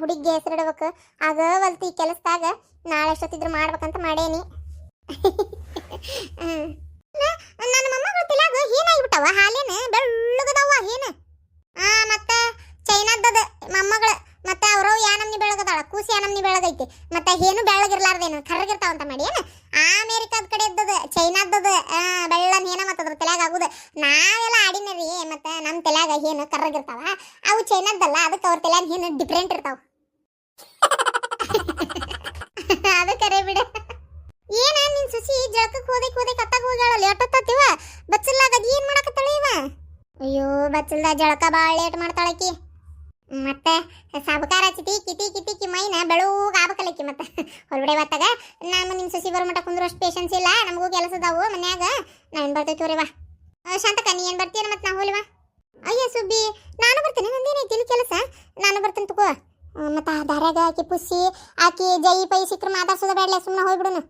ಹುಡುಗಿಗೆ ಹೆಸರಿಡ್ಬೇಕು. ಆಗ ಒಲ್ತಿ ಕೆಲಸದಾಗ ನಾಳೆ ಎಷ್ಟೊತ್ತಿದ್ರು ಮಾಡ್ಬೇಕಂತ ಮಾಡೇನಿ. ನನ್ನ ಮೊಮ್ಮಗಳ ತಲೆಯಾಗ ಏನಾಗ್ಬಿಟ್ಟವ, ಹಾಲೇನ ಬೆಳ್ಳಗದವ ಏನು. ಮತ್ತೆ ಚೈನಾದದ ಮೊಮ್ಮಗಳ, ಮತ್ತೆ ಅವ್ರವ್ ಯಾ ನಮ್ನಿ ಬೆಳಗದಾಳ, ಕೂಸಿ ಯಾ ನಮ್ನಿ ಬೆಳಗೈತಿ, ಮತ್ತೆ ಏನು ಬೆಳಗಿರ್ಲಾರ್ದೇನು ಕರ್ರಗಿರ್ತಾವಂತ ಮಾಡಿ ಏನು. ಅಮೇರಿಕಾದ ಕಡೆ ಇದ್ದದ, ಚೈನಾದದ ಬೆಳ್ಳನ್ ಏನ ಮತ್ತ ಅದ್ರ ತಲೆಯಾಗ ಆಗುದ. ನಾವೆಲ್ಲ ಆಡಿನರಿ, ಮತ್ತೆ ನಮ್ಮ ತಲೆಯಾಗ ಏನು ಕರ್ರಗಿರ್ತಾವ, ಅವು ಚೈನಾದಲ್ಲ, ಅದಕ್ಕೆ ಅವ್ರ ತಲೆಯಾಗ ಏನು ಡಿಫ್ರೆಂಟ್ ಇರ್ತಾವ. ಅದು ಕರೆ ಬಿಡ. ಏನ ನಿನ್ ಸುಸಿ ಜಳಕಕ್ಕೆ ಹೋದೆ ಕತ್ತಾಗ ಹೋಗ್ಯಾಳ, ಲೇಟ್ ಹತ್ತತ್ತಿವ ಬಚ್ಚಲ್ಲಾಗ ಅದ್ ಏನ್ ಮಾಡಕತ್ತಾಳ ಇವ. ಅಯ್ಯೋ ಬಚ್ಚಲ್ದ ಜಳಕ ಭಾಳ ಲೇಟ್ ಮಾಡ್ತಾಳಕಿ. ಮತ್ತೆ ಸಾಬಕಾರ ಚಿಟಿ ಕಿಟಿ ಕಿಟಿ ಮೈನ ಬೆಳೂಗ ಆಗ್ಬೇಕಲ್ಲಕ್ಕಿ. ಮತ್ತೆ ಹೊರಗಡೆ ಬತ್ತಾಗ ನಮ್ಮ ನಿನ್ ಸುಸಿ ಬರೋ ಮಟ್ಟ ಕುಂದ್ರು ಅಷ್ಟು ಪೇಷನ್ಸ್ ಇಲ್ಲ, ನಮಗೂ ಕೆಲಸ ಅದಾವು ಮನ್ಯಾಗ. ನಾವೇನು ಬರ್ತೈತಿ ವಾ ಶಾಂತಕ, ನೀ ಏನು ಬರ್ತೀಯ ಮತ್ತೆ ನಾವು ಹೋಲಿವಾ. ಅಯ್ಯ ಸುಬ್ಬಿ ನಾನು ಬರ್ತೇನೆ, ನಂದೇನೈತಿ ಇಲ್ಲಿ ಕೆಲಸ, ನಾನು ಬರ್ತೇನೆ ತಗೋ. ಮತ್ತೆ ದಾರ್ಯಾಗ ಆಕಿ ಪುಸ್ಸಿ ಆಕಿ ಜೈ ಪೈ ಸಿಕ್ಕ್ರ ಮಾತಾಡ್ಸೋದ ಬೇಡಲೆ, ಸುಮ್ಮನೆ ಹೋಗ್ಬಿಡುನು.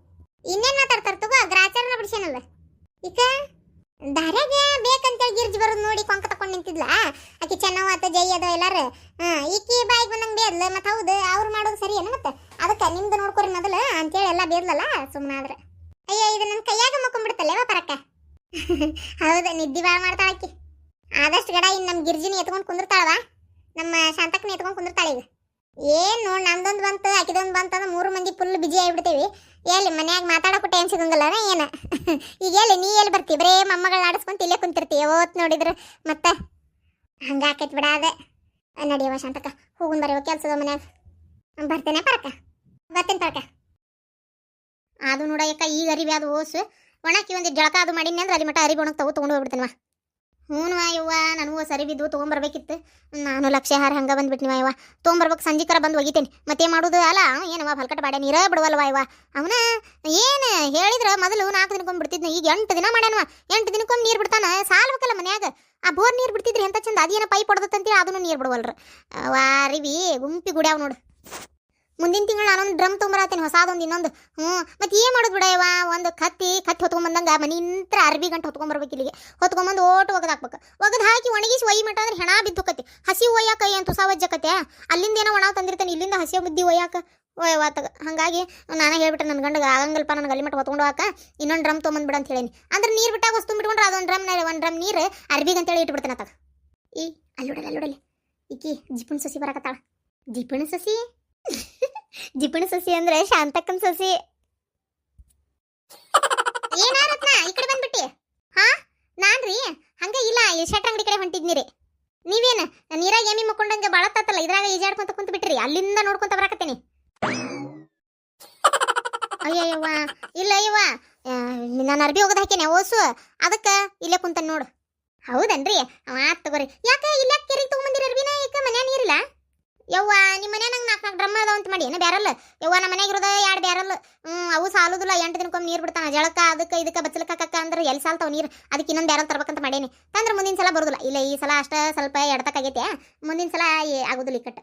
ಇನ್ನೇನು ಮಾತಾಡ್ತಾರ ತಗೋ, ಗ್ರಾಚಾರನ ಬಿಡಿಸೇನಲ್ಲ ಈಗ. ದಾರ್ಯಾಗ ಬೇಕಂತೇಳಿ ಗಿರ್ಜಿ ಬರೋದು ನೋಡಿ ಕೊಂಕ ತಕೊಂಡು ನಿಂತಿದ್ಲ ಆಕಿ. ಚೆನ್ನವ ಆತ ಜೈ ಅದ ಎಲ್ಲಾರು ಈಕಿ ಬಾಯಿಗೆ ಬಂದಂಗೆ ಬೇದ್ಲ. ಮತ್ತೆ ಹೌದು ಅವ್ರು ಮಾಡೋದು ಸರಿ ಏನು, ಮತ್ತೆ ಅದಕ್ಕೆ ನಿಮ್ದು ನೋಡ್ಕೊರಿ ಮೊದಲು ಅಂತೇಳಿ ಎಲ್ಲ ಬೇದ್ಲಲ್ಲ ಸುಮ್ಮನೆ ಆದ್ರೆ. ಅಯ್ಯ ಇದು ನನ್ನ ಕೈಯಾಗ ಮಕ್ಕೊಂಡ್ಬಿಡ್ತಲ್ಲೇವ ಪರಕ್ಕ. ಹೌದು ನಿದ್ದೆ ಭಾಳ ಮಾಡ್ತಾಳ ಆಕಿ. ಆದಷ್ಟು ಗಡ ಇನ್ನು ನಮ್ಮ ಗಿರ್ಜಿನಿ ಎತ್ಕೊಂಡು ಕುಂದಿರ್ತಾಳವ, ನಮ್ಮ ಶಾಂತಕ್ಕನ ಎತ್ಕೊಂಡು ಕುಂದಿರ್ತಾಳೆ. ಈಗ ಏನು ನೋಡಿ ನಮ್ದೊಂದು ಬಂತು ಆಕಿದೊಂದು ಬಂತಂದ್ರೆ 3 ಮಂದಿ ಫುಲ್ ಬಿಜಿ ಆಗಿಬಿಡ್ತೇವಿ. ಎಲ್ಲಿ ಮನ್ಯಾಗ ಮಾತಾಡೋಕ್ಕೂ ಟೈಮ್ ಸಿಗಂಗಿಲ್ಲ ಏನ. ಈಗ ಎಲ್ಲಿ ನೀ ಎಲ್ಲಿ ಬರ್ತಿ, ಬರೇ ಮೊಮ್ಮಗಳನ್ನ ಆಡಿಸ್ಕೊಂತ ಇಲ್ಲೇ ಕುಂತಿರ್ತೀವಿ ಓತ್ ನೋಡಿದ್ರೆ. ಮತ್ತೆ ಹಂಗೆ ಆಕೈತಿ ಬಿಡ. ಅದೇ ನಡಿಯವ ಶಾಂತಕ್ಕ, ಹೋಗುನ್ ಬರೀವ ಕೆಲ್ಸದ ಮನ್ಯಾಗ. ಬರ್ತೇನೆ ಪರಕ್ಕ, ಬರ್ತೇನೆ ಪರಕ್ಕ. ಅದು ನೋಡಯ್ಯಕ್ಕ ಈಗ ಅರಿವಿ ಅದು ಓಸು ಒಣಕಿ ಒಂದು ಜಳಕ ಅದು ಮಾಡೀನಿ ಅಂದ್ರೆ ಅಲ್ಲಿ ಮಟ್ಟ ಅರಿವಿ ಒಣಗಿ ತೊಗೊಂಡು ಹೋಗ್ಬಿಡ್ತೇನವ. ಹ್ಞೂ ಯವ್ವ, ನನಗೂ ಸರಿ ಬಿದ್ದು ತೊಗೊಂಬರ್ಬೇಕಿತ್ತು. ನಾನು ಲಕ್ಷ ಹಾರ ಹಂಗೆ ಬಂದ್ಬಿಟ್ನಿವ ಯವ್ವ. ತೊಗೊಂಬರ್ಬೇಕು ಸಂಜಿಕರ ಬಂದು ಒಗಿತೇನೆ. ಮತ್ತೆ ಮಾಡೋದು ಅಲ್ಲ ಏನವ ಭಲ್ಕಟ್ ಬಾಡ್ಯ ನೀರ ಬಿಡುವಲ್ವ ಯವ್ವ. ಅವನ ಏನು ಹೇಳಿದ್ರೆ ಮೊದಲು 4 ದಿನಕ್ಕೊಮ್ಮೆ ಬಿಡ್ತಿದ್ನ, ಈಗ 8 ದಿನ ಮಾಡ್ಯಾನವ. 8 ದಿನಕ್ಕೊಮ್ಮೆ ನೀರು ಬಿಡ್ತಾನ, ಸಾಲ್ಬೇಕಲ್ಲ ಮನ್ಯಾಗ. ಆ ಬೋರ್ ನೀರು ಬಿಡ್ತಿದ್ರಿ ಎಂತ ಚಂದ, ಅದೇನೋ ಪೈಪ್ ಹೊಡೆದತ್ತಂತೇಳಿ ಅದನ್ನು ನೀರು ಬಿಡುವಲ್ರ. ಅರಿವಿ ಗುಂಪಿ ಗುಡ್ಯಾವ ನೋಡು. ಮುಂದಿನ ತಿಂಗಳು ನಾನೊಂದು ಡ್ರಮ್ ತೊಗೊಂಬರತ್ತೇನೆ ಹೊಸಾದೊಂದು ಇನ್ನೊಂದು. ಮತ್ತೆ ಏನು ಮಾಡೋದು ಬಿಡಯವ, ಒಂದು ಕತ್ತಿ ಹೊತ್ಕೊಂಬಂದಂಗೆ ಮನಿಂತ್ರ ಅರ್ಬಿ ಗಂಟು ಹೊತ್ಕೊಂಬರ್ಬೇಕು. ಇಲ್ಲಿಗೆ ಹೊತ್ಕೊಂಬಂದು ಓಟು ಒಗದು ಹಾಕ್ಬೇಕು. ಒಗದು ಹಾಕಿ ಒಣಗಿಸಿ ಒಯ್ಯಿ ಮಟ್ಟ ಅಂದ್ರೆ ಹೆಣ ಬಿದ್ದು ಹೋಗತ್ತೆ. ಹಸಿ ಒಯ್ಯಾಕ ಏನು ತುಸಾವಜ್ಜಕತ್ತೆ, ಅಲ್ಲಿಂದ ಏನೋ ಒಣ ತಂದಿರ್ತಾನೆ, ಇಲ್ಲಿಂದ ಹಸಿ ಬುದ್ದಿ ಒಯ್ಯಾಕ ಒಯ್ಯವಾತಾಗ. ಹಾಗಾಗಿ ನಾನು ಹೇಳ್ಬಿಟ್ರೆ ನನ್ನ ಗಂಡಗೆ ಆಗಂಗಲ್ಪ, ನನಗೆ ಅಲ್ಲಿ ಮಟ್ಟ ಹೊತ್ಕೊಂಡು ಹೋಗಾಕ ಇನ್ನೊಂದು ಡ್ರಮ್ ತೊಗೊಂಬಂದ್ಬಿಡ ಅಂತ ಹೇಳೀನಿ. ಅಂದ್ರೆ ನೀರು ಬಿಟ್ಟಾಗ ವಸ್ತು ಬಿಟ್ಕೊಂಡ್ರೆ ಅದೊಂದು ಡ್ರಮ್ ನೀರು ಅರ್ಬಿಗೆ ಅಂತೇಳಿ ಇಟ್ಬಿಡ್ತಾನೆ ಆತಾಗ. ಈ ಅಲ್ಲೋಡಲ್ಲಿ ಈಕಿ ಜಿಪುಣ್ ಸಸಿ ಬರಕತ್ತಾಳ. ಜಿಪುಣ ಸಸಿ ಜಿಪುಣ ಸಸಿ ಅಂದ್ರೆ ಶಾಂತಕ್ಕನ್ ಸಸಿ. ಏನಾರತ್ನ ಈ ಕಡೆ ಬಂದ್ಬಿಟ್ಟಿ? ಹಾ ನಾನ್ರಿ ಹಂಗ ಇಲ್ಲ, ಶೆಟ್ರ್ ಅಂಗಡಿ ಕಡೆ ಹೊಂಟಿದ್ನಿರಿ. ನೀವೇನು ನೀರಾಗ ಎಮ್ಮಿ ಮಕ್ಕೊಂಡಂಗೆ ಬಾಳತ್ತಲ್ಲ, ಇದ್ರಾಗ ಈಜಾಡ್ಕೊಂತ ಕುಂತ ಬಿಟ್ರಿ, ಅಲ್ಲಿಂದ ನೋಡ್ಕೊಂತ ಬರಾಕತ್ತೇನಿ. ಅಯ್ಯವ್ವ ಇಲ್ಲ ಇವ್ವ, ನಾನು ಅರ್ಬಿ ಹೋಗದ ಹಾಕೇನೆ ಓಸು, ಅದಕ್ಕೆ ಇಲ್ಲೇ ಕುಂತ ನೋಡು. ಹೌದನ್ರಿ, ಆತ್ ತಗೋರಿ. ಯಾಕೆ ಇಲ್ಲ ಕೆರೆಗೆ ತಗೊಂಬಂದಿರ ಅರ್ಬಿನ, ಯಾಕೆ ಮನ್ಯಾಗ ನೀರಿಲ್ಲ? ಯವ್ವ ನಿಮ್ಮ ಮನ್ಯಾಗ ನಂಗೆ 4 ಡ್ರಮ್ ಅದಾವ ಅಂತ ಮಾಡಿ ಏನು ಬ್ಯಾರಲ್ ಯವ್ವ. ನಮ್ಮ ಮನ್ಯಾಗ ಇರೋದ 2 ಬ್ಯಾರಲ್. ಅವು ಸಾಲುದಿಲ್ಲ, 8 ದಿನಕ್ಕೊಮ್ಮೆ ನೀರು ಬಿಡ್ತಾನ. ಜಳಕ ಅದಕ್ಕೆ ಇದಕ್ಕೆ ಬಚ್ಚಲಕ್ಕ ಕಕ್ಕ ಅಂದ್ರೆ ಎಲ್ಲಿ ಸಾಲ್ತಾವ ನೀರು, ಅದಕ್ಕೆ ಇನ್ನೊಂದು ಬ್ಯಾರಲ್ ತರ್ಬೇಕಂತ ಮಾಡೇನಿ. ತಂದ್ರೆ ಮುಂದಿನ ಸಲ ಬರೋದಿಲ್ಲ. ಇಲ್ಲ ಈ ಸಲ ಅಷ್ಟ ಸ್ವಲ್ಪ ಎಡತಕ್ಕಾಗೈತೆ, ಮುಂದಿನ ಸಲ ಆಗೋದಿಲ್ಲ ಇಕ್ಕಟ್ಟ.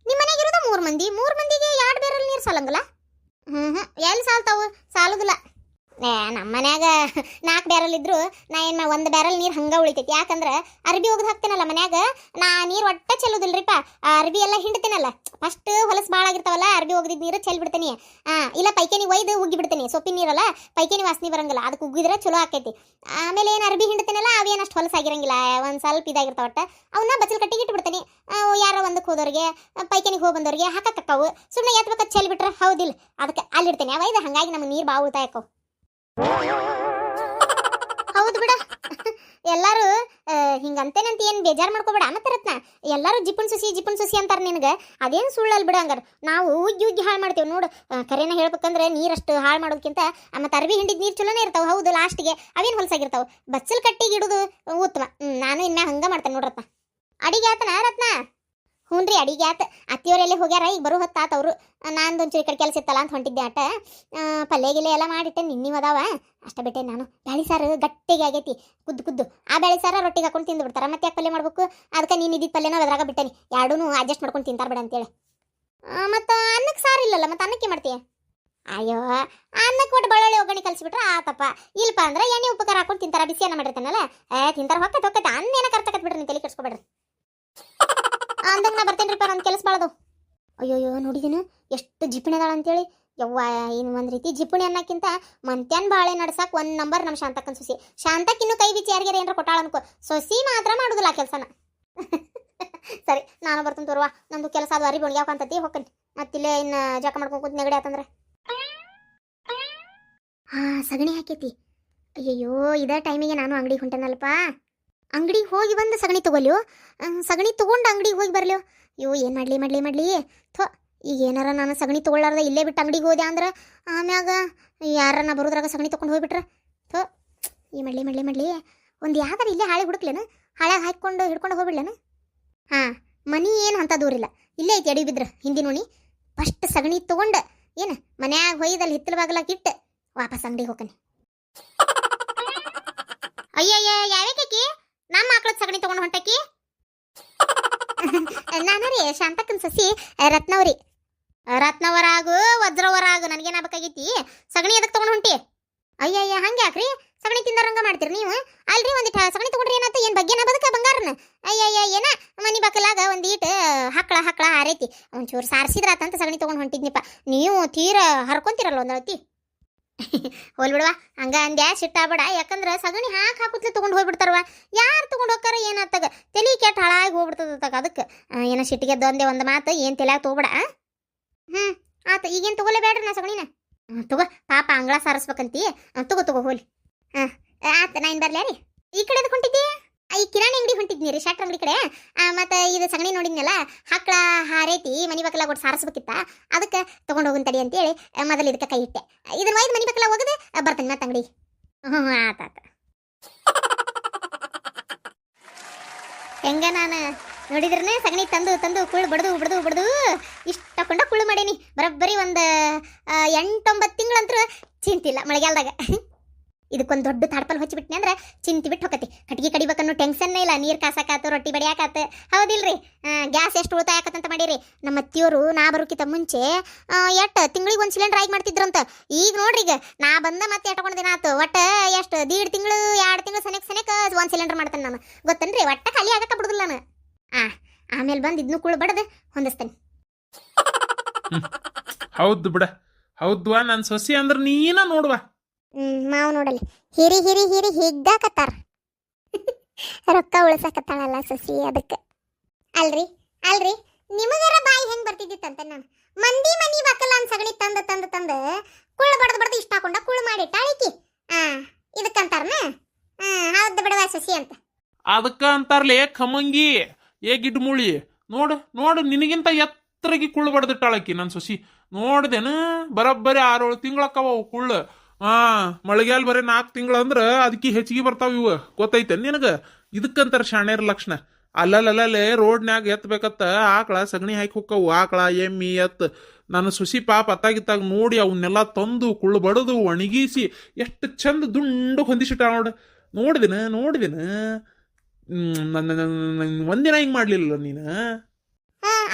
ನಿಮ್ಮ ಮನ್ಯಾಗ ಇರೋದ 3 ಮಂದಿ, 3 ಮಂದಿಗೆ 2 ಬ್ಯಾರಲ್ ನೀರು ಸಾಲಂಗಿಲ್ಲ. ಎಲ್ಲಿ ಸಾಲ್ತಾವು, ಸಾಲುದಿಲ್ಲ. ನಮ್ಮ ಮನ್ಯಾಗ 4 ಬ್ಯಾರಲ್ ಇದ್ರು ನಾ ಏನು 1 ಬ್ಯಾರಲ್ ನೀರು ಹಂಗೆ ಉಳಿತೈತಿ. ಯಾಕಂದ್ರೆ ಅರ್ಬಿ ಒಗ್ದು ಹಾಕ್ತೇನಲ್ಲ ಮನ್ಯಾಗ, ನಾ ನೀರು ಒಟ್ಟ ಚೆಲ್ಲೋದಿಲ್ರಿಪ್ಪ. ಅರ್ಬಿ ಎಲ್ಲ ಹಿಂಡ್ತೇನಲ್ಲ, ಫಸ್ಟ್ ಹೊಲಸು ಭಾಳ ಆಗಿರ್ತಾವಲ್ಲ, ಅರ್ಬಿ ಒಗ್ದಿದ್ದು ನೀರು ಚೆಲ್ಲಿ ಬಿಡ್ತೇನೆ. ಇಲ್ಲ ಪೈಕೇನಿ ಒಯ್ದು ಉಗ್ಗಿ ಬಿಡ್ತೇನೆ. ಸೊಪ್ಪಿನ ನೀರಲ್ಲ ಪೈಕೇನಿ ವಾಸನೆ ಬರಂಗಿಲ್ಲ, ಅದಕ್ಕೆ ಉಗ್ಗಿದ್ರೆ ಚಲೋ ಆಕೈತಿ. ಆಮೇಲೆ ಏನು ಅರ್ಬಿ ಹಿಂಡ್ತೇನಲ್ಲ ಅವೇನು ಅಷ್ಟು ಹೊಲಸಾಗಿರಂಗಿಲ್ಲ, ಒಂದು ಸ್ವಲ್ಪ ಇದಾಗಿರ್ತಾವ. ಒಟ್ಟು ಅವನ್ನ ಬಚ್ಚಲ್ ಕಟ್ಟಿಗೆ ಇಟ್ಬಿಡ್ತೇನೆ. ಯಾರೋ ಒಂದಕ್ಕೆ ಹೋದವ್ರಿಗೆ ಪೈಕೇನಿಗೆ ಹೋಗಿ ಬಂದವ್ರಿಗೆ ಹಾಕಕ್ಕವು ಸುಮ್ಮನೆ ಎತ್ಬೇಕಂತ ಚೆಲ್ಲಿ ಬಿಟ್ರೆ ಹೌದಿಲ್ಲ, ಅದಕ್ಕೆ ಅಲ್ಲಿಡ್ತೇನೆ. ಅವ ಇದು ಹಾಗಾಗಿ ನಮಗೆ ನೀರು ಭಾಳ ಉಳಿತಾಯ ಆಕವು. ಹೌದು ಬಿಡ, ಎಲ್ಲಾರು ಹಿಂಗಂತೇನಂತ ಏನು ಬೇಜಾರು ಮಾಡ್ಕೋಬೇಡ. ಮತ್ತೆ ರತ್ನ ಎಲ್ಲರೂ ಜಿಪುಣ್ ಸುಸಿ ಅಂತಾರೆ ನಿನಗೆ, ಅದೇನು ಸುಳ್ಳಲ್ಲಿ ಬಿಡ. ಹಂಗಾರ ನಾವು ಉಗ್ಗಿ ಹಾಳು ಮಾಡ್ತೇವೆ ನೋಡು. ಕರೆನ ಹೇಳ್ಬೇಕಂದ್ರೆ ನೀರಷ್ಟು ಹಾಳು ಮಾಡೋದಕ್ಕಿಂತ ಮತ್ತೆ ಅರ್ಬಿ ಹಿಂಡಿದ ನೀರು ಚಲೋನೇ ಇರ್ತಾವೆ. ಹೌದು, ಲಾಸ್ಟಿಗೆ ಅವೇನು ಹೊಲಸಾಗಿರ್ತಾವೆ. ಬಚ್ಚಲ್ ಕಟ್ಟಿಗೆ ಇಡೋದು ಉತ್ತಮ. ನಾನು ಇನ್ಮ್ಯಾಗ ಹಂಗೆ ಮಾಡ್ತೇನೆ ನೋಡ್ರತ್ನ. ಅಡಿಗೆ ಆತನ ರತ್ನ? ಹ್ಞೂ ರೀ ಅಡಿಗೆ ಆತ. ಅತ್ತಿಯವರೆಲ್ಲೇ ಹೋಗ್ಯಾರ, ಈಗ ಬರೋ ಹೊತ್ತಾತವ್ರು. ನಾನು ಒಂಚೂರು ಈ ಕಡೆ ಕೆಲಸ ಇತ್ತಲ್ಲ ಅಂತ ಹೊಂಟಿದ್ದೆ. ಆಟ ಪಲ್ಯ ಗಿಲ್ಲೆ ಎಲ್ಲ ಮಾಡಿಟ್ಟೆ, ನಿನ್ನಿವ್ ಅದಾವ ಅಷ್ಟ ಬಿಟ್ಟೆ. ನಾನು ಬ್ಯಾಳಿ ಸಾರು ಗಟ್ಟಿಗೆ ಆಗೈತಿ, ಕುದ್ದು ಆ ಬ್ಯಾಳಿ ಸಾರ ರೊಟ್ಟಿಗೆ ಹಾಕೊಂಡು ತಿಂದು ಬಿಡ್ತಾರೆ. ಮತ್ತೆ ಯಾಕೆ ಪಲ್ಯ ಮಾಡ್ಬೇಕು, ಅದಕ್ಕೆ ನೀನು ಇದ್ದಿದ್ದು ಪಲ್ಯನೋ ಅದ್ರಾಗ ಬಿಟ್ಟೇನಿ. ಎರಡೂ ಅಡ್ಜಸ್ಟ್ ಮಾಡ್ಕೊಂಡು ತಿಂತಾರೆ ಬಿಡ ಅಂತೇಳಿ. ಮತ್ತು ಅನ್ನಕ್ಕೆ ಸಾರು ಇಲ್ಲಲ್ಲ, ಮತ್ತೆ ಅನ್ನಕ್ಕೆ ಮಾಡ್ತೀಯ? ಅಯ್ಯೋ ಅನ್ನಕ್ಕೆ ಒಟ್ಟು ಬಳ್ಳುಳ್ಳಿ ಒಗ್ಗರಣೆ ಕಲಿಸ್ಬಿಟ್ರೆ ಆತಪ್ಪ. ಇಲ್ಪ ಅಂದ್ರೆ ಎಣ್ಣೆ ಉಪಕಾರ ಹಾಕೊಂಡು ತಿಂತಾರ. ಬಿಸಿ ಅನ್ನ ಮಾಡಿರ್ತಾನಲ್ಲ ತಿಂತಾರೆ. ಹೊಕ್ಕತ್ತೆ ಅನ್ನ ಏನೋ ಕರ್ತಕತ್ ಬಿಡ್ರಿ, ನೀವು ತಲೆ ಕೆಡ್ಸ್ಕೊಬೇಡ್ರಿ. ಅಂದಂಗೆ ನಾ ಬರ್ತೇನೆ ರೀ, ನನ್ನ ಕೆಲಸ ಬಾಳದು. ಅಯ್ಯೋಯ್ಯೋ ನೋಡಿದೀನಿ ಎಷ್ಟು ಜಿಪಣಿ ಅದಾಳ ಅಂತೇಳಿ. ಯವ್ವ ಇನ್ನು ಒಂದು ರೀತಿ ಜಿಪಣಿ ಅನ್ನಕ್ಕಿಂತ ಮಂತ್ಯಾನ್ ಬಾಳೆ ನಡ್ಸಕ್ ಒಂದು ನಂಬರ್ ನಮ್ಮ ಶಾಂತಕ್ಕನ ಸೊಸಿ. ಶಾಂತಕ್ಕಿನ್ನೂ ಕೈ ಬಿಚ್ಚಿ ಯಾರಿಗಾರ ಏನಾರ ಕೊಟ್ಟಾಳ ಅನ್ಕೋ, ಸೊಸಿ ಮಾತ್ರ ಮಾಡುದಿಲ್ಲ ಆ ಕೆಲಸನ. ಸರಿ ನಾನು ಬರ್ತೀನಿ ತೋರುವ, ನಂದು ಕೆಲಸ ಅದು ಅರಿ ಬೊಣ್ಗ್ಯಾಕಂತತಿ ಹೋಗ್ತೀನಿ. ಮತ್ತಿಲ್ಲೇ ಇನ್ನು ಜಾಕ ಮಾಡ್ಕೊಂಡು ಕೂತ್ ನೆಗಡಿ ಆತಂದ್ರೆ. ಸಗಣಿ ಹಾಕೈತಿ. ಅಯ್ಯಯ್ಯೋ ಇದೇ ಟೈಮಿಗೆ ನಾನು ಅಂಗಡಿಗೆ ಹೊಂಟೇನಲ್ಪ. ಅಂಗಡಿಗೆ ಹೋಗಿ ಬಂದು ಸಗಣಿ ತಗೊಲ್ಯೋ, ಸಗಣಿ ತೊಗೊಂಡು ಅಂಗಡಿಗೆ ಹೋಗಿ ಬರ್ಲ್ಯೋ. ಅಯ್ಯೋ ಏನು ಮಾಡಲಿ ಥೋ. ಈಗ ಏನಾರ ನಾನು ಸಗಣಿ ತೊಗೊಳ್ಳಾರ್ದ ಇಲ್ಲೇ ಬಿಟ್ಟು ಅಂಗಡಿಗೆ ಹೋದೆ ಅಂದ್ರೆ ಆಮ್ಯಾಗ ಯಾರನ್ನ ಬರೋದ್ರಾಗ ಸಗಣಿ ತೊಗೊಂಡು ಹೋಗ್ಬಿಟ್ರೆ ಥೋ. ಈ ಮಾಡಲಿ ಒಂದು ಯಾವ್ದಾರ ಇಲ್ಲೇ ಹಾಳೆ ಹುಡುಕ್ಲೇನು, ಹಾಳ್ಯಾಗ ಹಿಡ್ಕೊಂಡು ಹೋಗ್ಬಿಡ್ಲೇನು. ಹಾಂ ಮನಿ ಏನು ಅಂತ ದೂರಿಲ್ಲ, ಇಲ್ಲೇ ಐತಿ ಅಡಿ ಬಿದ್ರೆ ಹಿಂದಿನ ಓಣಿ. ಫಸ್ಟ್ ಸಗಣಿ ತೊಗೊಂಡು ಏನು ಮನ್ಯಾಗ ಹೊಯ್ದಲ್ಲಿ ಹಿತ್ತಲ ಬಾಗಲಾಕ ಇಟ್ಟು ವಾಪಸ್ ಅಂಗಡಿಗೆ ಹೋಗ್ತಾನೆ. ಅಯ್ಯಯ್ಯ ಯಾವ್ಯಾಕಿ ನಮ್ಮ ಆಕಳದ ಸಗಣಿ ತೊಗೊಂಡು ಹೊಂಟಕಿ. ನಾನು ರೀ ಶಾಂತಕ್ಕನ ಸಸಿ ರತ್ನವರಾಗು ವಜ್ರವರಾಗು ನನಗೇನಾಗಬೇಕಾಗೈತಿ. ಸಗಣಿ ಎದಕ್ಕೆ ತೊಗೊಂಡು ಹೊಂಟಿ? ಅಯ್ಯಯ್ಯ ಹಂಗೆ ಯಾಕ್ರಿ ಸಗಣಿ ತಿಂದರಂಗ ಮಾಡ್ತೀರಿ ನೀವು? ಅಲ್ರಿ ಒಂದಿಟ್ಟು ಸಗಣಿ ತೊಗೊಂಡ್ರಿ ಏನಾಯ್ತು, ಏನು ಬಗ್ಗೆನ ಬದಕ ಬಂಗಾರನ? ಅಯ್ಯಯ್ಯ ಏನ ಮನಿ ಬಕ್ಕಲಾಗ ಒಂದೀಟು ಹಕ್ಕಳ ಹಾರೈತಿ, ಒಂಚೂರು ಸಾರಿಸಿದ್ರಾತಂತ ಸಗಣಿ ತೊಗೊಂಡು ಹೊಂಟಿದ್ನಿಪ್ಪ. ನೀವು ತೀರ ಹರ್ಕೊಂತೀರಲ್ಲ ಒಂದಳತಿ. ಹೋಲ್ ಬಿಡವಾ ಹಂಗ ಅಂದ್ಯಾ ಸಿಟ್ಟಾಬೇಡ. ಯಾಕಂದ್ರೆ ಸಗಣಿ ಹಾಕುತ್ತಲೇ ತೊಗೊಂಡು ಹೋಗ್ಬಿಡ್ತಾರವ. ಯಾರು ತೊಗೊಂಡು ಹೋಗ್ತಾರ ಏನಾತ್ತಾಗ ತಲೆ ಕೆಟ್ಟ ಹಾಳಾಗಿ ಹೋಗ್ಬಿಡ್ತದಾಗ. ಅದಕ್ಕೆ ಏನೋ ಸಿಟ್ಟಿಗೆ ಒಂದೇ ಒಂದು ಮಾತು ಏನು ತಲೆಯಾಗ ತೊಗೊಬೇಡ. ಆತ ಈಗೇನು ತೊಗೊಲೇಬೇಡ್ರಿ ನಾ ಸಗಣಿನ. ತಗೋ ಪಾಪ ಅಂಗಳ ಸಾರಿಸ್ಬೇಕಂತಿ. ತಗೋ ಹೋಲಿ. ಆತ ನಾ ಇನ್ನು ಬರ್ಲ್ಯಾ ರೀ. ಈ ಕಡೆ ಎದಕ್ಕೆ ಹೊಂಟಿದ್ದಿ? ಈ ಕಿರಾಣಿ ಅಂಗಡಿ ಹೊಂಟಿದ್ನಿ ರೀ, ಶಟ್ರ್ ಅಂಗಡಿ ಕಡೆ. ಮತ್ತು ಇದು ಸಗಣಿ ನೋಡಿದ್ನಲ್ಲ ಹಕ್ಕಳ ಹಾರೈತಿ ಮನಿ ಬಕ್ಕಲಾಗ ಒಟ್ಟು ಸಾರಿಸ್ಬೇಕಿತ್ತ, ಅದಕ್ಕೆ ತೊಗೊಂಡು ಹೋಗುನ್ ತಡಿ ಅಂತೇಳಿ ಮೊದಲು ಇದಕ್ಕೆ ಕೈ ಇಟ್ಟೆ. ಇದನ್ನ ಒಯ್ದು ಮನಿ ಬಕ್ಕಲಾಗ ಹೋಗದೆ ಬರ್ತೀನಿ ಮತ್ತೆ ಅಂಗಡಿ. ಆತ ಹೆಂಗ ನಾನು ನೋಡಿದ್ರೇ ಸಗಣಿ ತಂದು ಕುಳ್ಳು ಬಡ್ದು ಇಷ್ಟು ತಕೊಂಡ ಕುಳ್ಳು ಮಾಡೀನಿ. ಬರೋಬ್ಬರಿ ಒಂದು 8-9 ತಿಂಗಳಂತೂ ಚಿಂತಿಲ್ಲ ಮಳೆಗಾಲದಾಗ. ಇದಕ್ಕೊಂದು ದೊಡ್ಡ ತಾಡ್ಪಲ್ ಹೊಚ್ಚಿಬಿಟ್ನಿ ಅಂದ್ರೆ ಚಿಂತಿ ಬಿಟ್ಟು ಹೋಗತಿ. ಕಟ್ಟಿಗೆ ಕಡಿಬೇಕನ್ನೋ ಟೆನ್ಷನ್ನೇ ಇಲ್ಲ. ನೀರು ಕಾಸಕಾತು, ರೊಟ್ಟಿ ಬಡಿಯಾಕಾತು. ಹೌದಿಲ್ರಿ? ಗ್ಯಾಸ್ ಎಷ್ಟು ಉಳಿತಾಯ ಆಕತ್ತಂತ ಮಾಡಿರಿ. ನಮ್ಮ ಅತ್ತಿಯವರು ನಾ ಬರೋಕ್ಕಿಂತ ಮುಂಚೆ ಎಷ್ಟು ತಿಂಗಳಿಗೆ 1 ಸಿಲಿಂಡರ್ ಆಗಿ ಮಾಡ್ತಿದ್ರಂತ. ಈಗ ನೋಡ್ರಿ ಈಗ ನಾ ಬಂದ ಮತ್ತೆ ಎಟ್ಕೊಂಡು ದಿನ ಆತು. ಒಟ್ಟು ಎಷ್ಟು 1.5 ತಿಂಗಳು 2 ತಿಂಗಳು ಸನೇಕ 1 ಸಿಲಿಂಡರ್ ಮಾಡ್ತೇನೆ ನಾನು. ಗೊತ್ತೇನ್ರಿ? ಒಟ್ಟ ಖಾಲಿ ಆಗಕ್ಕ ಬಿಡುದಿಲ್ಲ ನಾನು. ಆಮೇಲೆ ಬಂದು ಇದನ್ನು ಕುಳ್ಳು ಬಡದು ಹೊಂದಿಸ್ತೇನೆ. ಹೌದು ಬಿಡ, ಹೌದ್ವಾ ನನ್ನ ಸೊಸಿ ಅಂದ್ರೆ ನೀನ ನೋಡ್ವಾ. ಮಾವು ನೋಡಲಿ ಹಿರಿ ಹಿಗ್ಗಾಕತ್ತಾರ. ರೊಕ್ಕ ಉಳಿಸಾಕತ್ತಾಳಲ್ಲ ಸೊಸಿ, ಅದಕ್ಕೆ. ಅಲ್ರಿ ನಿಮಗರ ಬಾಯಿ ಹೆಂಗ್ ಬರ್ತಿದ್ದಿತ್ತಂತ ನಾನು. ಮಂದಿ ಮನಿ ಬಕ್ಕಲ್ಲ ಅಂತ ಸಗಣಿ ತಂದು ಕುಳ್ಳು ಬಡ್ದು ಇಷ್ಟ ಹಾಕೊಂಡ ಕುಳ್ಳು ಮಾಡಿಟ್ಟಾಳಿಕಿ. ಇದಕ್ಕಂತಾರನ ಹೌದು ಬಿಡವಾ ಸೊಸಿ ಅಂತ. ಅದಕ್ಕ ಅಂತಾರ್ಲೇ ಖಮಂಗಿ ಏ ಗಿಡ್ಮುಳಿ. ನೋಡು ನಿನಗಿಂತ ಎತ್ತರಗಿ ಕುಳ್ಳು ಬಡ್ದಿಟ್ಟಾಳಕಿ ನನ್ನ ಸೊಸಿ. ನೋಡ್ದೇನು ಬರೋಬ್ಬರಿ 6-7 ತಿಂಗಳಕ್ಕವ ಕುಳ್ಳು. ಮಳೆಗಾಲ ಬರೀ 4 ತಿಂಗಳು ಅಂದ್ರೆ ಅದಕ್ಕೆ ಹೆಚ್ಚಿಗೆ ಬರ್ತಾವ ಇವು. ಗೊತ್ತೈತೆ ನಿನಗೆ? ಇದಕ್ಕಂತಾರ ಶಾಣ್ಯರ ಲಕ್ಷಣ. ಅಲ್ಲೇ ರೋಡ್ನ್ಯಾಗ ಎತ್ತಬೇಕತ್ತ ಆಕಳ ಸಗಣಿ ಹಾಕಿ ಹೋಕ್ಕವು. ಆಕಳ ಎಮ್ಮಿ ಎತ್ತು. ನನ್ನ ಸುಸಿ ಪಾಪ ಅತ್ತಾಗಿತ್ತಾಗ ನೋಡಿ ಅವನ್ನೆಲ್ಲ ತಂದು ಕುಳ್ಳು ಬಡದು ಒಣಗಿಸಿ ಎಷ್ಟು ಚಂದ ದುಂಡು ಹೊಂದಿಸಿಟ್ಟ ನೋಡಿದಿನ ಒಂದಿನ ಹಿಂಗ್ ಮಾಡ್ಲಿಲ್ಲ ನೀನು.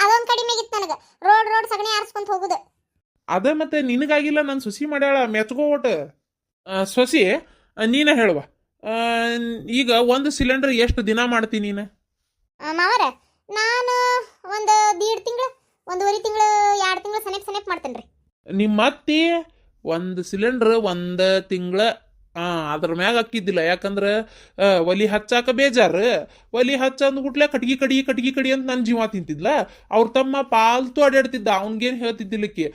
ಅದೊಂದು ಕಡಿಮೆ ಆಗಿತ್ತು ನನಗೆ. ರೋಡ್ ಸಗಣಿ ಆರಿಸ್ಕೊಂತ ಹೋಗುದು. ಅದ ಮತ್ತೆ ನಿನಗಾಗಿಲ್ಲ, ನನ್ನ ಸೊಸಿ ಮಾಡ್ಯಾಳ ಮೆಚ್ಕೋ ಒಟ್ಟು. ಸೊಸಿ ನೀನ ಹೇಳುವ, ಈಗ 1 ಸಿಲಿಂಡರ್ ಎಷ್ಟು ದಿನ ಮಾಡ್ತೀನಿ ನೀನು? ಮಾವರ ನಾನು ಒಂದು 1.5 ತಿಂಗಳು 1.5 ತಿಂಗಳು 2 ತಿಂಗಳು ಸನೇಕ್ ಮಾಡ್ತೇನೆ ರೀ. ನಿಮ್ಮ ಅತ್ತಿ 1 ಸಿಲಿಂಡರ್ 1 ತಿಂಗಳ ಅದ್ರ ಮ್ಯಾಗ ಹಾಕಿದ್ದಿಲ್ಲ. ಯಾಕಂದ್ರೆ ಒಲಿ ಹಚ್ಚಾಕ ಬೇಜಾರು. ಒಲಿ ಹಚ್ಚಂದ್ಬಿಟ್ಲೆ ಕಟ್ಗಿ ಕಡಿ ಅಂತ ನನ್ನ ಜೀವ ತಿಂತಿದ್ಲ. ಅವ್ರ ತಮ್ಮ ಪಾಲ್ತು ಅಡ್ಯಾಡ್ತಿದ್ದ, ಅವ್ನಿಗೇನು ಹೇಳ್ತಿದ್ದಿಲ್ಲಕ್ಕೆ.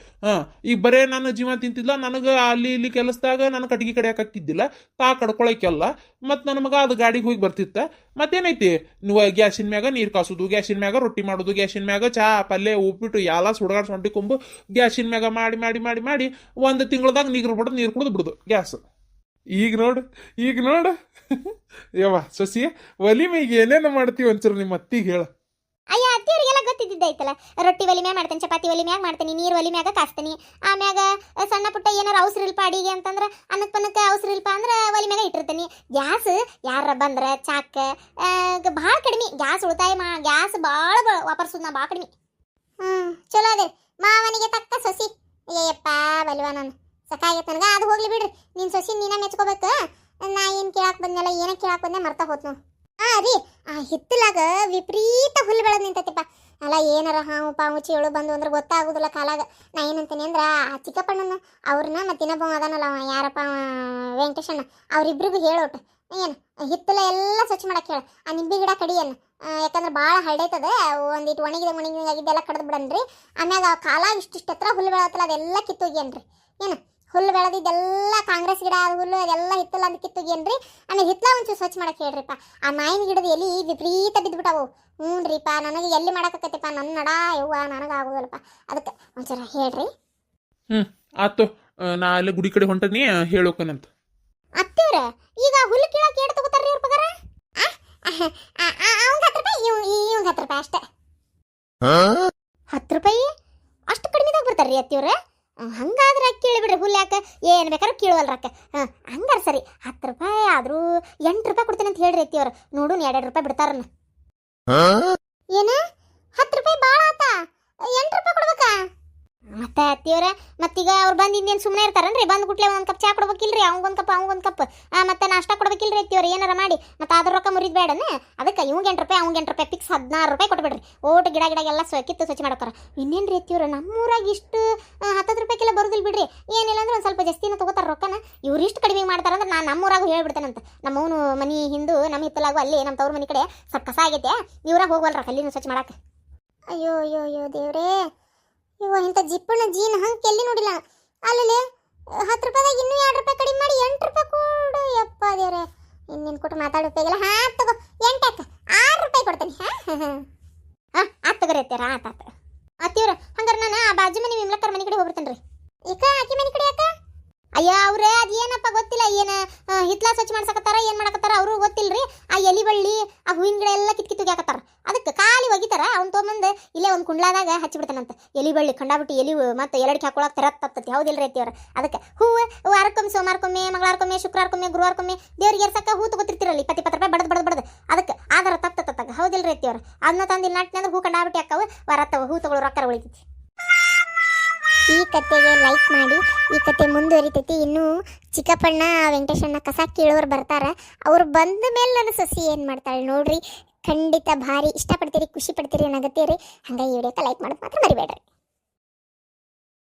ಈಗ ಬರೇ ನನ್ನ ಜೀವ ತಿಂತಿದ್ಲ. ನನಗೆ ಅಲ್ಲಿ ಇಲ್ಲಿ ಕೆಲಸದಾಗ ನಾನು ಕಟ್ಗಿ ಕಡಿಯಾಕ ಹಾಕಿದ್ದಿಲ್ಲ, ತಾ ಕಡ್ಕೊಳಕ್ಕೆಲ್ಲ. ಮತ್ತು ನನ್ನ ಮಗ ಅದು ಗಾಡಿಗೆ ಹೋಗಿ ಬರ್ತಿತ್ತ. ಮತ್ತೇನೈತಿ, ನೀವು ಗ್ಯಾಸಿನ ಮ್ಯಾಗ ನೀರು ಕಾಸೋದು, ಗ್ಯಾಸಿನ ಮ್ಯಾಗ ರೊಟ್ಟಿ ಮಾಡೋದು, ಗ್ಯಾಸಿನ ಮ್ಯಾಗ ಚಾ ಪಲ್ಯ ಉಪ್ಪಿಟ್ಟು ಎಲ್ಲ ಸುಡ್ಗಾಡ್ ಸೊಂಟಿಕೊಂಬು ಗ್ಯಾಸಿನ ಮ್ಯಾಗ ಮಾಡಿ 1 ತಿಂಗಳದಾಗ ನೀರು ಕುಡಿದು ಬಿಡುದು ಗ್ಯಾಸ್. ಈಗ ನೋಡು ಯವ್ವ ಸೊಸಿ, ಒಲಿ ಮೇಗೆ ಏನೇನು ಮಾಡ್ತೀವಿ ಒಂಚೂರು ನಿಮ್ಮ ಅತ್ತಿಗೆ ಹೇಳ. ಅಯ್ಯ ಅತ್ತಿಯವ್ರಿಗೆಲ್ಲ ಗೊತ್ತಿದ್ದೈತಲ್ಲ. ರೊಟ್ಟಿ ಒಲಿ ಮ್ಯಾಗ ಮಾಡ್ತೇನೆ, ಚಪಾತಿ ಒಲಿ ಮ್ಯಾಗ ಮಾಡ್ತೇನೆ, ನೀರು ಒಲಿ ಮ್ಯಾಗ ಕಾಸ್ತೀನಿ. ಆಮ್ಯಾಗ ಸಣ್ಣ ಪುಟ್ಟ ಏನಾರು ಅವಸರ ಇಲ್ಪ ಅಡಿಗೆ ಅಂತಂದ್ರೆ ಅನ್ನಕ್ಕೆ ಅವಸರ ಇಲ್ಪ ಅಂದ್ರೆ ಒಲಿ ಮ್ಯಾಗ ಇಟ್ಟಿರ್ತೀನಿ. ಗ್ಯಾಸ್ ಯಾರ ಬಂದ್ರೆ ಚಾಕ ಭಾಳ ಕಡಿಮೆ ಗ್ಯಾಸ್ ಉಳಿತಾಯ ಗ್ಯಾಸ್ ಭಾಳ ವಾಪರ್ಸೋದು ನಾ ಭಾಳ ಕಡಿಮೆ. ಚಲೋ ಅದೇ ಮಾವನಿಗೆ ತಕ್ಕ ಸೊಸಿ. ಅಯ್ಯಪ್ಪ ಬಲ್ವಾ ನಾನು ಸಕಾಗೈತೆ ನನಗೆ. ಅದು ಹೋಗ್ಲಿ ಬಿಡ್ರಿ, ನಿನ್ನ ಸೊಸಿ ನೀನ ಮೆಚ್ಕೋಬೇಕು. ನಾ ಏನು ಕೇಳಕ್ಕೆ ಬಂದೆಲ್ಲ ಏನಕ್ಕೆ ಕೇಳಕ್ಕೆ ಬಂದೆ ಮರ್ತಾ ಹೋತ್ ನಾವು. ರೀ ಹಿತ್ತಲಾಗ ವಿಪರೀತ ಹುಲ್ಲು ಬೆಳೆದು ನಿಂತೈತಿಪ್ಪ. ಅಲ್ಲ ಏನಾರ ಹಾವು ಪಾವು ಚೇಳು ಬಂದು ಅಂದ್ರೆ ಗೊತ್ತಾಗೋದಿಲ್ಲ ಕಾಲಾಗ. ನಾ ಏನಂತೀನಿ ಅಂದ್ರೆ ಆ ಚಿಕ್ಕಪ್ಪಣ್ಣನ ಅವ್ರನ್ನ ಮತ್ತೆ ಇನ್ನೊಬ್ಬ ಅದಾನಲ್ಲ ಅವ ಯಾರಪ್ಪ ವೆಂಕಟೇಶಣ್ಣ ಅವ್ರಿಬ್ರಿಗೂ ಹೇಳೋಟು ಏನು ಹಿತ್ತಲ ಎಲ್ಲ ಸ್ವಚ್ಛ ಮಾಡಕ್ಕೆ ಹೇಳ. ಆ ನಿಂಬೆ ಗಿಡ ಕಡಿಯನ್ನ ಯಾಕಂದ್ರೆ ಭಾಳ ಹರಡೈತದ. ಒಂದಿಟ್ಟು ಒಣಗಿದಾಗಿದ್ದೆಲ್ಲ ಕಡ್ದು ಬಿಡನ್ರಿ. ಆಮ್ಯಾಗ ಆ ಕಾಲಾಗ ಇಷ್ಟಿಷ್ಟು ಹತ್ರ ಹುಲ್ಲು ಬೆಳತ್ತಲ್ಲ ಅದೆಲ್ಲ ಕಿತ್ತೋಗ್ಯನ್ರಿ. ಏನು ಹುಲ್ಲು ಬೆಳೆದಿದ್ದೆಲ್ಲ ಕಾಂಗ್ರೆಸ್ ಗಿಡ ಆದ ಹುಲ್ಲು ಅದೆಲ್ಲ ಹಿತ್ತಲ ಅಂತ ಕಿತ್ತೋಗ್ಯನ್ರಿ. ಆಮೇಲೆ ಹಿತ್ತಲ ಒಂಚೂರು ಸ್ವಚ್ಛ ಮಾಡಕ್ಕೆ ಹೇಳ್ರಿಪ್ಪ. ಆ ಮಾವಿನ ಗಿಡದ ಎಲಿ ವಿಪರೀತ ಬಿದ್ದುಬಿಟ್ಟವು. ಹ್ಞೂನ್ರಿಪ್ಪ ನನಗೆ ಎಲ್ಲಿ ಮಾಡಕತ್ತೈತಿಪ್ಪ ನನ್ನ ನಡ ಯವ್ವ ನನಗೆ ಆಗೋದಿಲ್ಲಪ್ಪ. ಅದಕ್ಕೆ ಒಂಚೂರು ಹೇಳ್ರಿ. ಆತು, ನಾ ಅಲ್ಲಿ ಗುಡಿ ಕಡೆ ಹೊಂಟನಿ, ಹೇಳೋಕನಂತ. ಅತ್ತೇವ್ರ ಈಗ ಹುಲ್ಲು ಕೀಳಕ್ಕೆ ಏಟ್ ತಗೋತಾರ್ರಿ ಇವ್ರ ಪಗಾರ? ಅವಂಗ 10 ರೂಪಾಯಿ, ಇವಂಗ 10 ರೂಪಾಯಿ ಅಷ್ಟೇ. 10 ರೂಪಾಯಿ ಅಷ್ಟು ಕಡಿಮೆದಾಗ ಬರ್ತಾರ್ರಿ ಅತ್ತಿಯವ್ರ? ಹಂಗಾದ್ರೆ ಕೇಳಿಬಿಡ್ರಿ, ಹುಲ್ಲು ಯಾಕೆ ಏನು ಬೇಕಾದ್ರೂ ಕೀಳುವಲ್ರಕ್ಕ. ಹಂಗಾರ ಸರಿ 10 ರೂಪಾಯಿ ಆದರೂ 8 ರೂಪಾಯಿ ಕೊಡ್ತೀನಿ ಅಂತ ಹೇಳ್ರಿ ಅತ್ತಿಯವ್ರ. ನೋಡು 2 ರೂಪಾಯಿ ಬಿಡ್ತಾರನ್ನ. ಏನ 10 ರೂಪಾಯಿ ಭಾಳ ಆತಾ, 8 ರೂಪಾಯಿ ಕೊಡ್ಬೇಕಾ? ಮತ್ತೆ ಅತ್ತಿಯವ್ರ ಮತ್ತೀಗ ಅವ್ರು ಬಂದು ಇನ್ನೇನು ಸುಮ್ಮನೆ ಇರ್ತಾರನ್ರಿ? ಬಂದು ಗುಟ್ಲೆ ಒಂದು ಕಪ್ ಚಾ ಕೊಡ್ಬೇಕಿಲ್ರಿ, ಅವಂಗೊಂದು ಕಪ್ ಮತ್ತೆ ನಾಷ್ಟ ಕೊಡ್ಬೇಕಿಲ್ರಿ ಅತ್ತಿಯವ್ರ ಏನಾರ ಮಾಡಿ. ಮತ್ತೆ ಅದ್ರ ರೊಕ್ಕ ಮುರಿದ್ ಬೇಡನ? ಅದಕ್ಕೆ ಇವಂಗೆ 8 ರೂಪಾಯಿ ಅವಂಗೆ 8 ರೂಪಾಯಿ ಫಿಕ್ಸ್ 16 ರೂಪಾಯಿ ಕೊಟ್ಬಿಡ್ರಿ. ಓಟು ಗಿಡ ಎಲ್ಲ ಕಿತ್ತು ಸ್ವಚ್ಛ ಮಾಡಕ್ಕಾರ. ಇನ್ನೇನು ರೀ ಅತ್ತಿಯವ್ರ ನಮ್ಮೂರಾಗ ಇಷ್ಟು 10 ರೂಪಾಯಿಗೆಲ್ಲ ಬರೋದಿಲ್ಲ ಬಿಡ್ರಿ. ಏನಿಲ್ಲ ಅಂದ್ರೆ ಒಂದು ಸ್ವಲ್ಪ ಜಾಸ್ತಿನ ತಗೋತಾರ ರೊಕ್ಕನ. ಇವ್ರು ಇಷ್ಟು ಕಡಿಮೆ ಮಾಡ್ತಾರಂದ್ರೆ ನಾನು ನಮ್ಮೂರಾಗೂ ಹೇಳ್ಬಿಡ್ತೇನಂತ. ನಮ್ಮವನು ಮನೆ ಹಿಂದೂ ನಮ್ಮ ಹಿತ್ತಲಾಗು ಅಲ್ಲಿ ನಮ್ಮ ತವ್ರ ಮನೆ ಕಡೆ ಸ್ವಲ್ಪ ಕಸ ಆಗೈತೆ, ಇವ್ರಾಗ ಹೋಗವಲ್ರ ಕಲ್ಲಿನ ಸ್ವಚ್ಛ ಮಾಡಕ್ಕೆ. ಅಯ್ಯೋ ಅಯ್ಯೋ ಅಯ್ಯೋ ದೇವ್ರೇ, ಇವ ಇಂಥ ಜಿಪ್ಪಣ ಜೀನ್ ಹಂಗೆ ಎಲ್ಲಿ ನೋಡಿಲ್ಲ. ಅಲ್ಲಿ 10 ರೂಪಾಯಿದಾಗ ಇನ್ನೂ 2 ರೂಪಾಯಿ ಕಡಿಮೆ ಮಾಡಿ 8 ರೂಪಾಯಿ ಕೊಡು. ಯಪ್ಪ ದೇವ್ರೆ, ಇನ್ನೇನು ಕೊಟ್ಟು ಮಾತಾಡೋಕ್ಕಾಗಿಲ್ಲ. ಹಾಂ ತಗೋ 8 6 ರೂಪಾಯಿ ಕೊಡ್ತೇನೆ. ಆತ್ ತಗೋರಿ ಅತ್ಯಾರ, ಆತ ಅತ್ತಿಯವ್ರ. ಹಂಗಾರೆ ನಾನು ಆ ಬಾಜು ಮನೆ ವಿಮ್ಲಕ್ಕರ ಮನೆ ಕಡೆ ಹೋಗ್ಬಿಡ್ತೇನೆ ರೀ. ಈಗ ಆಕಿ ಮನೆ ಕಡೆ ಯಾಕ? ಅಯ್ಯ ಅವ್ರೆ ಅದು ಏನಪ್ಪ ಗೊತ್ತಿಲ್ಲ, ಏನು ಹಿತ್ಲ ಸ್ವಚ್ಛ ಮಾಡ್ಸಕತ್ತಾರ ಏನು ಮಾಡಕತ್ತಾರ ಅವರು ಗೊತ್ತಿಲ್ರಿ. ಆ ಎಲಿ ಬಳ್ಳಿ ಆ ಹೂವಿನ ಗಿಡ ಎಲ್ಲ ಕಿತ್ಕಿತ್ತುಗ್ಯಾಕತ್ತಾರ. ಅದಕ್ಕೆ ಖಾಲಿ ಒಗಿತಾರ, ಅವ್ನು ತೊಗೊಂಬಂದು ಇಲ್ಲೇ ಒಂದು ಕುಂಡ್ಲಾದಾಗ ಹಚ್ಚಿಬಿಡ್ತಾನಂತ. ಎಲಿ ಬಳ್ಳಿ ಕಂಡಾಬಿಟ್ಟು ಎಲಿ ಮತ್ತು ಎರಡಿಗೆ ಹಾಕೊಳಕ್ಕೆ ತೆರತ್ತತ್ತತಿ. ಹೌದಿಲ್ರಿ ಅತ್ತಿಯವ್ರ? ಅದಕ್ಕೆ ಹೂವು ವಾರಕ್ಕೊಮ್ಮೆ, ಸೋಮವಾರಕ್ಕೊಮ್ಮೆ, ಮಂಗಳವಾರಕ್ಕೊಮ್ಮೆ, ಶುಕ್ರವಾರಕ್ಕೊಮ್ಮೆ, ಗುರುವಾರಕ್ಕೊಮ್ಮೆ ದೇವ್ರಿಗೆ ಏರ್ಸಕ್ಕೆ ಹೂ ತಗೋತಿರ್ತಿರಲ್ಲ 20 ರೂಪಾಯಿ ಬಡ್ದು. ಅದಕ್ಕೆ ಆಧಾರ ತಪ್ತತ್ತಾಗ. ಹೌದಿಲ್ರಿ ಅತ್ತಿಯವ್ರ? ಅದನ್ನ ತಂದು ಇಲ್ಲಿ ನಾಟಿನ ಅಂದ್ರೆ ಹೂ ಕಂಡಾಬಿಟ್ಟು ಹಾಕವು ವಾರತ್ತವ, ಹೂ ತಗೊಳ್ಳೋ ರೊಕ್ಕ ಉಳಿತೈತಿ. ಈ ಕತೆಗೆ ಲೈಕ್ ಮಾಡಿ. ಈ ಕತೆ ಮುಂದುವರಿತೈತಿ. ಇನ್ನೂ ಚಿಕ್ಕಪ್ಪಣ್ಣ ವೆಂಕಟೇಶಣ್ಣ ಕಸ ಕೀಳೋರು ಬರ್ತಾರೆ. ಅವ್ರು ಬಂದ ಮೇಲೆ ನನ್ನ ಸೊಸಿ ಏನು ಮಾಡ್ತಾಳೆ ನೋಡ್ರಿ. ಖಂಡಿತ ಭಾರಿ ಇಷ್ಟಪಡ್ತೀರಿ, ಖುಷಿ ಪಡ್ತೀರಿ, ನಗತ್ತೀರಿ. ಹಂಗಾಗಿ ಈ ವಿಡಿಯೋಕ್ಕೆ ಲೈಕ್ ಮಾಡೋದು ಮಾತ್ರ ಮರಿಬೇಡ್ರಿ.